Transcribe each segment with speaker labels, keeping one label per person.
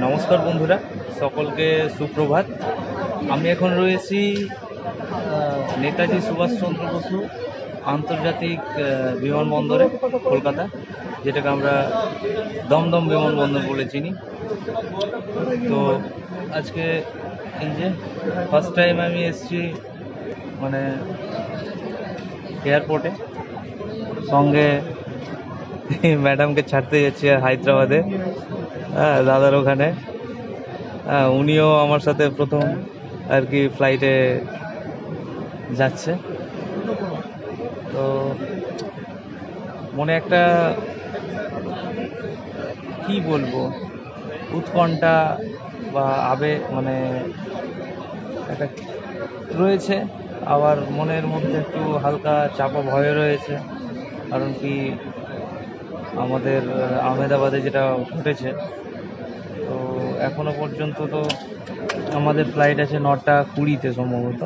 Speaker 1: নমস্কার বন্ধুরা, সকলকে সুপ্রভাত। আমি এখন রয়েছি নেতাজি সুভাষচন্দ্র বসু আন্তর্জাতিক বিমানবন্দরে, কলকাতা, যেটাকে আমরা দমদম বিমানবন্দর বলে চিনি। তো আজকে এই যে ফার্স্ট টাইম আমি এসেছি মানে এয়ারপোর্টে, সঙ্গে ম্যাডামকে ছাড়তে যাচ্ছি হায়দ্রাবাদে, দাদার ওখানে। উনিও আমার সাথে প্রথম আর কি ফ্লাইটে যাচ্ছে। তো মনে একটা কি বলবো উৎকণ্ঠা বা মানে একটা রয়েছে, আবার মনের মধ্যে একটু হালকা চাপা ভয় রয়েছে। কারণ কি আমাদের আহমেদাবাদে যেটা ঘটেছে, তো এখনো পর্যন্ত তো আমাদের ফ্লাইট আছে 9:20 সম্ভবত।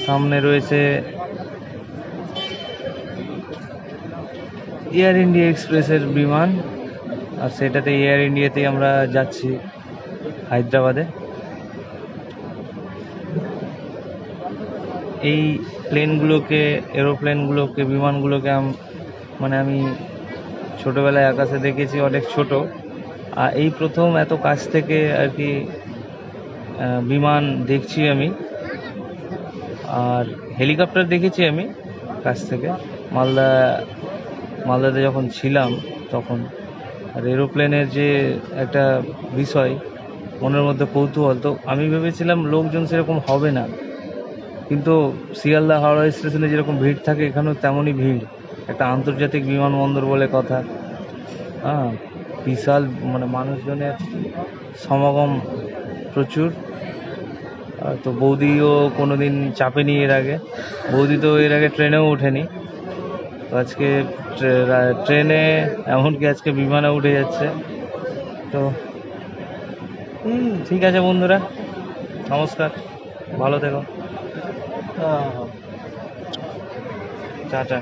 Speaker 1: সামনে রয়েছে এয়ার ইন্ডিয়া এক্সপ্রেসের বিমান, আর সেটাতে এয়ার ইন্ডিয়াতেই আমরা যাচ্ছি হায়দ্রাবাদে। এই এরোপ্লেনগুলোকে বিমানগুলোকে মানে আমি ছোটোবেলায় আকাশে দেখেছি, অনেক ছোট, আর এই প্রথম এত কাছ থেকে আর কি বিমান দেখছি আমি। আর হেলিকপ্টার দেখেছি আমি কাছ থেকে মালদাতে যখন ছিলাম তখন। আর এরোপ্লেনের যে একটা বিষয়, মনের মধ্যে কৌতূহল, তো আমি ভেবেছিলাম লোকজন সেরকম হবে না, কিন্তু শিয়ালদা হাওড়া স্টেশনে যেরকম ভিড় থাকে এখানেও তেমনই ভিড়। একটা আন্তর্জাতিক বিমানবন্দর বলে কথা, বিশাল মানে মানুষজনের সমাগম প্রচুর। তো বৌদিও কোনো দিন চাপেনি এর আগে, বৌদি তো এর আগে ট্রেনেও ওঠেনি। তো আজকে ট্রেনে, এমনকি আজকে বিমানে উঠে যাচ্ছে। তো ঠিক আছে বন্ধুরা, নমস্কার, ভালো থেকো, টাটা।